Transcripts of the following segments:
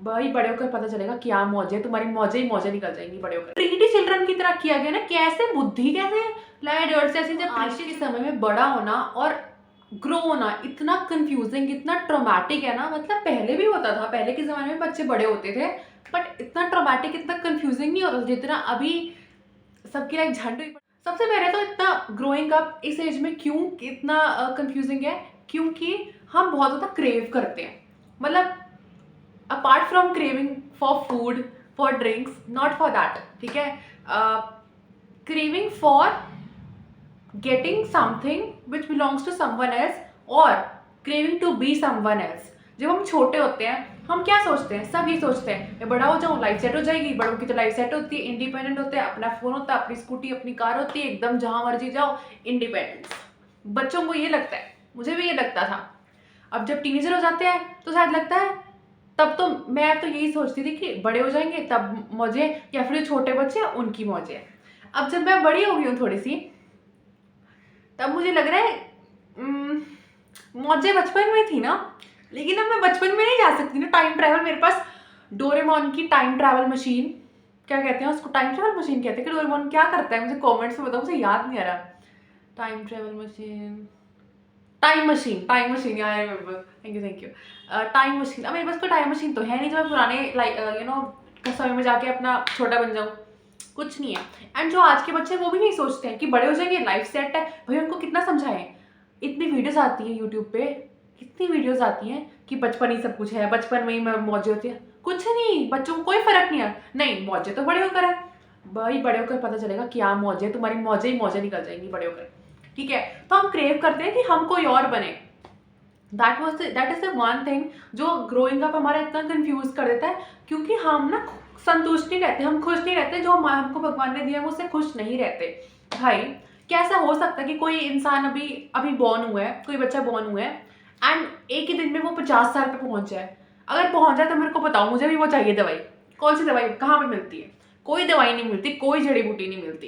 भाई बड़े होकर पता चलेगा क्या मौज है, तुम्हारी मौजें ही मौजें निकल जाएंगी बड़े होकर। ट्रीटी चिल्ड्रन की तरह किया गया ना, कैसे बुद्धि कैसे लाए डर्ट से ऐसे। जब आज के समय में बड़ा होना और ग्रो होना इतना कंफ्यूजिंग, इतना ट्रॉमेटिक है ना। मतलब पहले भी होता था, पहले के ज़माने में बच्चे बड़े होते थे, बट इतना ट्रॉमेटिक, इतना कंफ्यूजिंग नहीं होता था जितना अभी सबकी लाइफ झंड हुई। सबसे पहले तो इतना ग्रोइंग अप इस एज में क्यों इतना कंफ्यूजिंग है, क्योंकि हम बहुत ज़्यादा क्रेव करते हैं। मतलब apart from craving for food, for drinks, not for that, ठीक है, craving for getting something which belongs to someone else और craving to be someone else। जब हम छोटे होते हैं हम क्या सोचते हैं, सब ये सोचते हैं मैं बड़ा हो जाऊँ, लाइफ सेट हो जाएगी। बड़ों की तो लाइफ सेट होती है, इंडिपेंडेंट होते हैं, अपना फ़ोन होता है, अपनी स्कूटी, अपनी कार होती है, एकदम जहाँ मर्जी जाओ, इंडिपेंडेंस। बच्चों को ये लगता है, मुझे भी ये लगता था। अब जब टीनेजर हो जाते हैं तो शायद लगता है, तब तो मैं तो यही सोचती थी कि बड़े हो जाएंगे तब मौजे, या फिर जो छोटे बच्चे हैं उनकी मौजे। अब जब मैं बड़ी हो गई हूँ थोड़ी सी, तब मुझे लग रहा है मौजें बचपन में थी ना, लेकिन अब मैं बचपन में नहीं जा सकती ना। टाइम ट्रैवल, मेरे पास डोरेमोन की टाइम ट्रैवल मशीन, क्या कहते हैं उसको, टाइम ट्रैवल मशीन कहते हैं कि डोरेमोन क्या करता है, मुझे कमेंट्स में बताओ, मुझे याद नहीं आ रहा। Time travel machine, time machine, यार I remember, thank you. Time machine, अब मेरे पास कोई टाइम मशीन तो है नहीं जो मैं पुराने समय में जाके अपना छोटा बन जाऊँ, कुछ नहीं है। एंड जो आज के बच्चे हैं वो भी नहीं सोचते हैं कि बड़े हो जाएंगे, लाइफ सेट है। भाई उनको कितना समझाएं, इतनी वीडियोस आती हैं यूट्यूब पे, कितनी वीडियोस आती हैं कि बचपन ही सब कुछ है, बचपन में ही मौजें होती है। कुछ नहीं, बच्चों को कोई फर्क नहीं है। नहीं, मौजें तो बड़े होकर है। भाई बड़े होकर पता चलेगा क्या मौज है, तुम्हारी मौजें ही मौजें निकल जाएंगी बड़े होकर, ठीक है। तो हम क्रेव करते हैं कि हम कोई और बने। That is the one thing जो ग्रोइंग अप हमारा इतना कंफ्यूज कर देता है, क्योंकि हम ना संतुष्ट नहीं रहते, हम खुश नहीं रहते। जो हमको भगवान ने दिया है उससे खुश नहीं रहते। भाई कैसा हो सकता है कि कोई इंसान अभी अभी बॉर्न हुआ है, कोई बच्चा बॉर्न हुआ है एंड एक ही दिन में वो 50 साल पे पहुंच जाए। अगर पहुंच जाए तो मेरे को बताओ, मुझे भी वो चाहिए दवाई। कौन सी दवाई, कहाँ पे मिलती है? कोई दवाई नहीं मिलती, कोई जड़ी बूटी नहीं मिलती।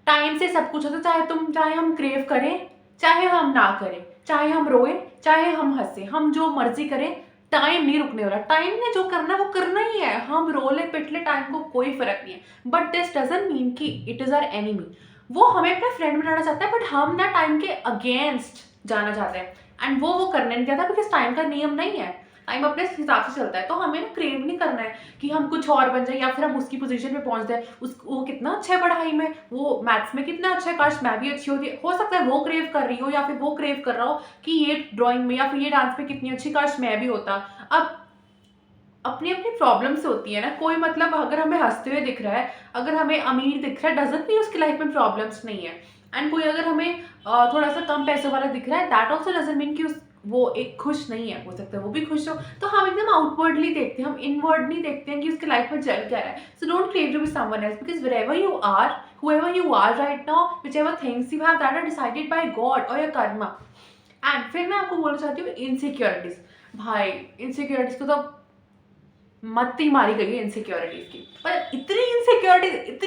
टाइम से सब कुछ होता है, चाहे हम क्रेव करें, चाहे हम ना करें, चाहे हम रोए, चाहे हम हंसे, हम जो मर्जी करें, टाइम नहीं रुकने वाला। टाइम ने जो करना वो करना ही है। हम रोले पिटले, टाइम को कोई फर्क नहीं है। बट दिस डजंट मीन कि इट इज आवर एनिमी। वो हमें अपना फ्रेंड बनाना चाहता है, बट हम ना टाइम के अगेंस्ट जाना चाहते हैं। एंड वो करने नहीं चाहता, बिकॉज टाइम का नियम नहीं है। टाइम अपने हिसाब से चलता है। तो हमें ना क्रेव नहीं करना है कि हम कुछ और बन जाए, या फिर हम उसकी पोजीशन पे पहुंच जाए। वो कितना अच्छा है पढ़ाई में, वो मैथ्स में कितना अच्छा है, काश मैं भी अच्छी होती। हो सकता है वो क्रेव कर रही हो, या फिर वो क्रेव कर रहा हो कि ये ड्राइंग में या फिर ये डांस में कितनी अच्छी, काश मैं भी होता। अब अपनी अपनी प्रॉब्लम्स होती है ना। कोई मतलब अगर हमें हंसते हुए दिख रहा है, अगर हमें अमीर दिख रहा है, डजंट मीन उसकी लाइफ में प्रॉब्लम्स नहीं है। एंड कोई अगर हमें थोड़ा सा कम पैसों वाला दिख रहा है, दैट ऑल्सो डजंट मीन कि वो एक खुश नहीं है। हो सकता है वो भी खुश हो। तो हम एकदम आउटवर्डली देखते हैं, हम इनवर्ड नहीं देखते हैं कि उसके लाइफ में चल क्या रहा है। So don't crave to be someone else, because wherever you are, whoever you are right now, whichever things you have that are decided by God or your karma। And फिर मैं आपको बोलना चाहती हूँ इनसिक्योरिटीज। भाई इनसिक्योरिटीज को तो मत ही मारी गई है इनसिक्योरिटीज की। पर इतनी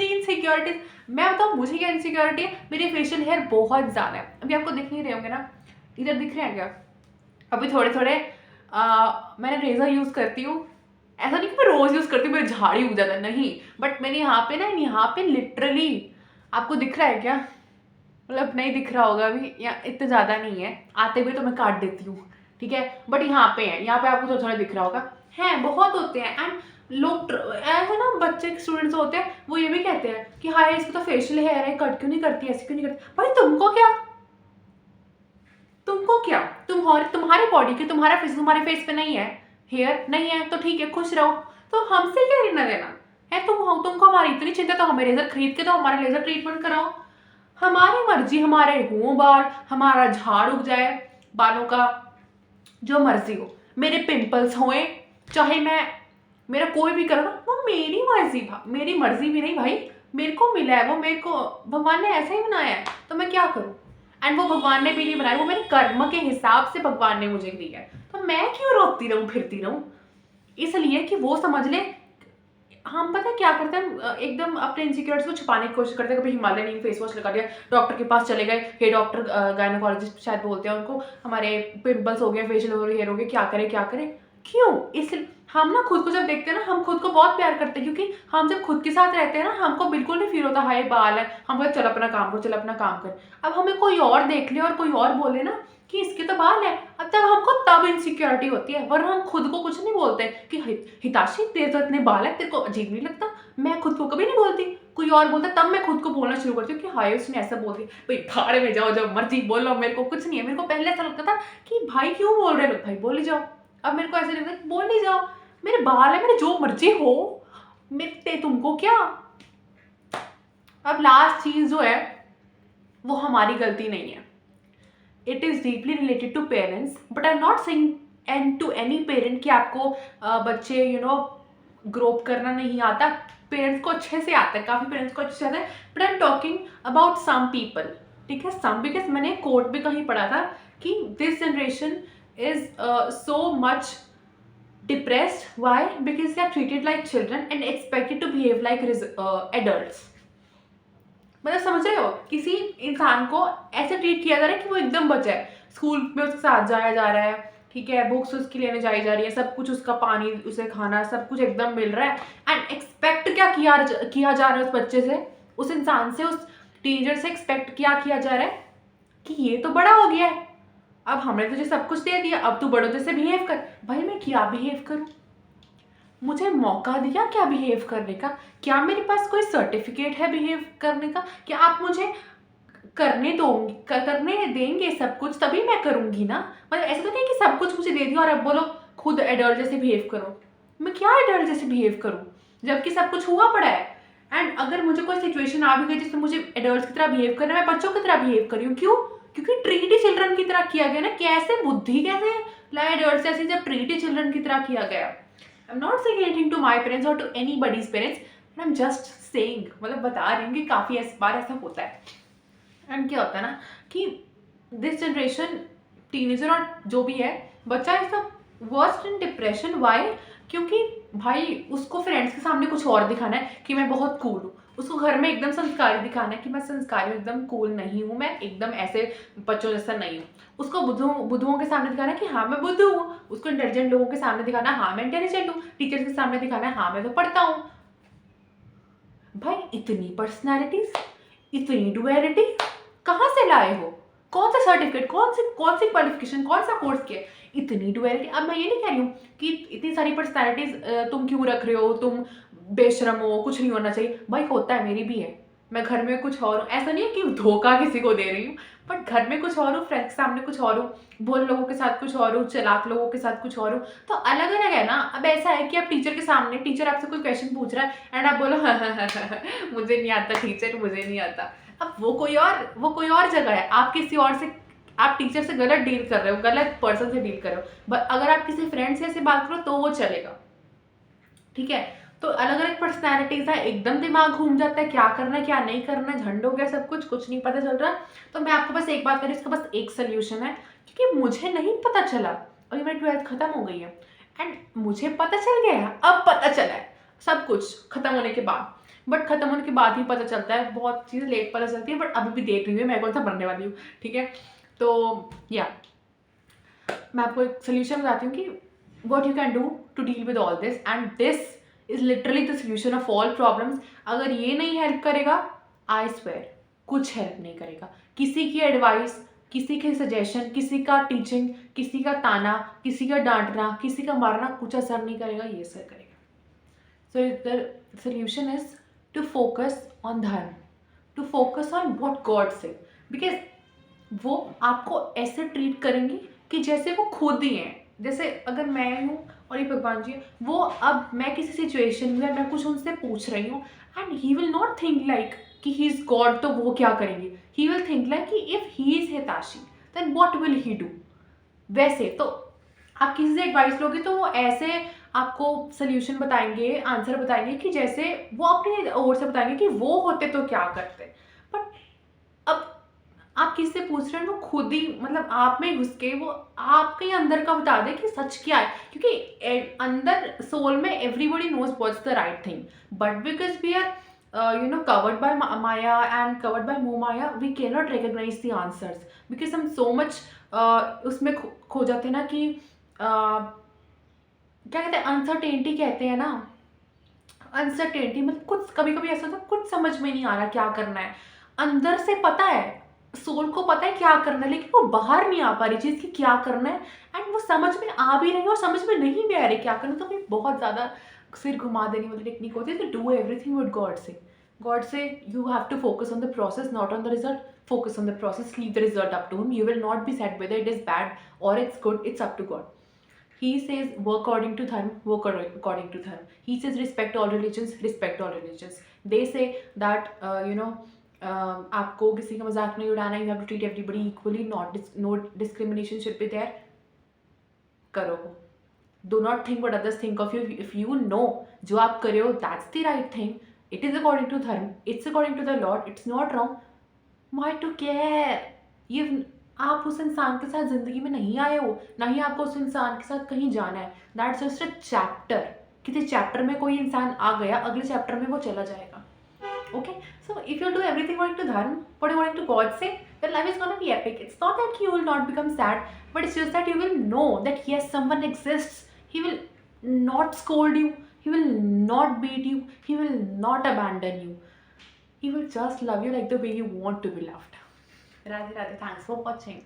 इनसिक्योरिटीज, मैं बताऊँ मुझे क्या इनसिक्योरिटी है। मेरे फेशियल हेयर बहुत ज़्यादा है। अभी आपको दिख नहीं रहे होंगे ना, इधर दिख रहे हैं क्या? अभी थोड़े थोड़े मैंने रेजर यूज़ करती हूँ। ऐसा नहीं कि मैं रोज़ यूज़ करती हूँ, मेरी झाड़ी उग जाता है, नहीं। बट मैंने यहाँ पे लिटरली, आपको दिख रहा है क्या? मतलब नहीं दिख रहा होगा अभी, या इतना ज़्यादा नहीं है, आते हुए तो मैं काट देती हूँ, ठीक है। बट यहाँ पे है, यहाँ पे आपको थोड़ा थोड़ा दिख रहा होगा, हैं बहुत होते हैं। एंड लोग ऐसे ना, बच्चे स्टूडेंट्स होते हैं, वो ये भी कहते हैं कि हाँ इसको तो फेशियल हेयर है, कट क्यों नहीं करती, ऐसे क्यों नहीं करती। भाई तुमको क्या, तुम्हारे बॉडी के, तुम्हारा फेस, तुम्हारे फेस पे नहीं है हेयर, नहीं है तो ठीक है, खुश रहो। तो हमसे क्या लेना देना है? तुमको हमारी इतनी चिंता, तो हमें लेजर खरीद के तो हमारा लेजर ट्रीटमेंट कराओ। हमारी मर्जी, हमारे हों बाल, हमारा झाड़ उग जाए बालों का, जो मर्जी हो। मेरे पिंपल्स होए, चाहे मेरा कोई भी करो ना, वो मेरी मर्जी, मेरी मर्जी भी नहीं भाई, मेरे को मिला है वो, मेरे को भगवान ने ऐसा ही बनाया है, तो मैं क्या करूँ। एंड वो भगवान ने भी नहीं बनाया, वो मेरे कर्म के हिसाब से भगवान ने मुझे दिया है। तो मैं क्यों रोती रहूँ फिरती रहूँ? इसलिए कि वो समझ ले। हम पता है क्या करते हैं, एकदम अपने इनसिक्योरिटीज को छुपाने की कोशिश करते हैं। कभी हिमालय नीम फेस वॉश लगा दिया, डॉक्टर के पास चले गए, हे डॉक्टर, गायनोकोलॉजिस्ट शायद बोलते हैं उनको, हमारे पिंपल्स हो गए, फेशियल हेयर हो गए, क्या करें क्या करें। क्यों? इसलिए हम ना खुद को जब देखते हैं ना, हम खुद को बहुत प्यार करते हैं, क्योंकि हम जब खुद के साथ रहते हैं ना, हमको बिल्कुल नहीं फील होता हाय बाल है, हम कहते चल अपना काम कर, चल अपना काम कर। अब हमें कोई और देख ले और कोई और बोले ना कि इसके तो बाल है, अब तब हमको तब इनसिक्योरिटी होती है, वरना हम खुद को कुछ नहीं बोलते कि हिताशी तेरे तो इतने बाल है, तेरे को अजीब नहीं लगता? मैं खुद को कभी नहीं बोलती, कोई और बोलता तब मैं खुद को बोलना शुरू करती हूँ कि हाय उसने ऐसा बोल दिया, भाई भाड़ में जाओ, जब मर्जी बोलो, मेरे को कुछ नहीं है। मेरे को पहले ऐसा लगता था कि भाई क्यों बोल रहे लोग, भाई बोल ही जाओ। अब मेरे को ऐसा लगता है कि बोल ही जाओ, मेरे बाल है, मेरे जो मर्जी हो, मेरे तुमको क्या। अब लास्ट चीज जो है वो हमारी गलती नहीं है, it is deeply related to parents, but I am not saying and to any parent कि आपको बच्चे ग्रोप करना नहीं आता। पेरेंट्स को अच्छे से आता है, काफ़ी पेरेंट्स को अच्छे से आता है, but I am talking about some people, ठीक है, सम, बिकॉज मैंने कोट भी कहीं पढ़ा था कि this generation is so much depressed. Why? Because they are treated like children and expected to behave like adults. मतलब समझ रहे हो, किसी इंसान को ऐसे ट्रीट किया जा रहा है कि वो एकदम बच्चा है, स्कूल में उसके साथ जाया जा रहा है, ठीक है, बुक्स उसकी लेने जाई जा रही है, सब कुछ उसका पानी, उसे खाना, सब कुछ एकदम मिल रहा है, एंड एक्सपेक्ट क्या किया जा रहा है उस बच्चे से, उस इंसान से, उस टीनेजर से एक्सपेक्ट क्या किया जा रहा है कि ये तो बड़ा हो गया है, अब हमने तुझे सब कुछ दे दिया, अब तू बड़ों जैसे बिहेव कर। भाई मैं क्या बिहेव करूं? मुझे मौका दिया क्या बिहेव करने का? क्या मेरे पास कोई सर्टिफिकेट है बिहेव करने का? क्या आप मुझे करने देंगे सब कुछ, तभी मैं करूंगी ना। मतलब ऐसा तो नहीं कि सब कुछ मुझे दे दिया और अब बोलो खुद एडल्ट जैसे बिहेव करो। मैं क्या एडल्ट जैसे बिहेव करूं जबकि सब कुछ हुआ पड़ा है? एंड अगर मुझे कोई सिचुएशन आ भी गई जिसमें मुझे एडल्ट की तरह बिहेव करना है, मैं बच्चों की तरह बिहेव कर रही हूँ। क्यों? क्योंकि ट्रीटी चिल्ड्रन की तरह किया गया ना। कैसे बुद्धि, कैसे लाइड एडल्ट से ऐसे जब ट्रीटी चिल्ड्रन की तरह किया गया। I am not saying anything to my parents और to anybody's parents, I am just saying, मतलब बता रही हूँ कि काफ़ी बार ऐसा होता है। एंड क्या होता है ना कि दिस जनरेशन टीनेजर और जो भी है बच्चा is the worst in depression. Why? क्योंकि भाई उसको फ्रेंड्स के सामने कुछ और दिखाना है कि मैं बहुत कूल हूँ, उसको घर में एकदम संस्कारी दिखाना है कि मैं संस्कारी हूँ, एकदम कूल नहीं हूँ, मैं एकदम ऐसे बच्चों जैसा नहीं हूँ। उसको बुद्धुओं के सामने दिखाना है कि हाँ मैं बुद्धू हूँ, उसको इंटेलिजेंट लोगों के सामने दिखाना है हाँ मैं इंटेलिजेंट हूँ, टीचर्स के सामने दिखाना है हाँ मैं तो पढ़ता हूँ। भाई इतनी पर्सनैलिटीज, इतनी डुअलिटी कहाँ से लाए हो? कौन सा सर्टिफिकेट, कौन सी क्वालिफिकेशन, कौन सा कोर्स किया? इतनी डुअलिटी। अब मैं ये नहीं कह रही हूँ कि इतनी सारी पर्सनैलिटीज तुम क्यों रख रहे हो, तुम बेशरम हो, कुछ नहीं होना चाहिए। भाई होता है, मेरी भी है, मैं घर में कुछ और हूँ। ऐसा नहीं है कि धोखा किसी को दे रही हूँ, बट घर में कुछ और हूँ, फ्रेंड्स के सामने कुछ और हूँ, भोले लोगों के साथ कुछ और हूँ, चालाक लोगों के साथ कुछ और हूँ, तो अलग अलग है ना। अब ऐसा है कि आप टीचर के सामने, टीचर आपसे कोई क्वेश्चन पूछ रहा है एंड आप बोलो मुझे नहीं आता टीचर, मुझे नहीं आता। अब वो कोई और जगह है, आप किसी और से, आप टीचर से गलत डील कर रहे हो, गलत पर्सन से डील कर रहे हो। बट अगर आप किसी फ्रेंड से ऐसे बात करो तो वो चलेगा, ठीक है। तो अलग अलग पर्सनैलिटीज है, एकदम दिमाग घूम जाता है, क्या करना है क्या नहीं करना, झंड हो गया सब कुछ नहीं पता चल रहा। तो मैं आपको बस एक बात करूँ, इसका बस एक सोल्यूशन है, क्योंकि मुझे नहीं पता चला, अभी मेरी 12th खत्म हो गई है एंड मुझे पता चल गया है, अब पता चला है सब कुछ खत्म होने के बाद। बट खत्म होने के बाद ही पता चलता है, बहुत चीज़ें लेट पता चलती है, बट अभी भी देख रही हूँ मैं कौन सा बनने वाली हूँ, ठीक है। तो या मैं आपको एक सोल्यूशन बताती हूँ कि what you can do to deal with all this, and this is literally the solution of all problems। अगर ये नहीं हेल्प करेगा, I swear कुछ हेल्प नहीं करेगा। किसी की एडवाइस, किसी के सजेशन, किसी का टीचिंग, किसी का ताना, किसी का डांटना, किसी का मारना कुछ असर नहीं करेगा, ये असर करेगा। So the solution is to focus on धर्म, to focus on what God said, because वो आपको ऐसे ट्रीट करेंगे कि जैसे वो खुद ही हैं। जैसे अगर मैं हूँ और ये भगवान जी है, वो, अब मैं किसी सिचुएशन में मैं कुछ उनसे पूछ रही हूँ and he will not think like कि ही इज गॉड, तो वो क्या करेंगे, ही विल थिंक लाइक कि इफ ही इज हिताशी then what will he do. वैसे तो आप किसी से एडवाइस लोगे तो वो ऐसे आपको सोल्यूशन बताएंगे, आंसर बताएंगे कि जैसे वो अपनी ओर से बताएंगे कि वो होते तो क्या करते। बट अब आप किससे पूछ रहे हैं, वो खुद ही, मतलब आप में घुस के वो आपके अंदर का बता दे कि सच क्या है। क्योंकि अंदर सोल में everybody knows what's the right thing, but because we are covered by Maya and covered by Momaya, we cannot recognize the answers because हम so much उसमें खो जाते हैं ना कि क्या कहते हैं, अनसर्टेनिटी कहते हैं ना, अनसर्टेनिटी मतलब कुछ कभी कभी ऐसा होता है कुछ समझ में नहीं आ रहा क्या करना है, अंदर से पता है, सोल को पता है क्या करना है, लेकिन वो बाहर नहीं आ पा रही चीज़ कि क्या करना है, एंड वो समझ में आ भी रही है और समझ में नहीं भी आ रही क्या करना है, तो फिर बहुत ज़्यादा सिर घुमा देने वाली टेक्निक होती है, तो do everything with God so you have to focus on the process not on the result, focus on the process, leave the result up to him, you will not be sad whether it is bad or it's good, it's up to God. He says work according to dharma, work according to dharma. He says respect all religions, respect all religions. They say that आपको किसी का मजाक नहीं उड़ाना, you have to treat everybody equally, no discrimination should be there. करो, do not think what others think of you. If you know जो आप कर रहे हो that's the right thing, it is according to dharma, it's according to the Lord, it's not wrong. Why to care? ये आप उस इंसान के साथ ज़िंदगी में नहीं आए हो, ना ही आपको उस इंसान के साथ कहीं जाना है, दैट्स जस्ट अ चैप्टर, किसी चैप्टर में कोई इंसान आ गया, अगले चैप्टर में वो चला जाएगा. Okay, so if you'll do everything according to dharma, what according to God say, your life is gonna be epic. It's not that you will not become sad, but it's just that you will know that yes, someone exists. He will not scold you, he will not beat you, he will not abandon you. He will just love you like the way you want to be loved. Radhe Radhe, thanks for watching.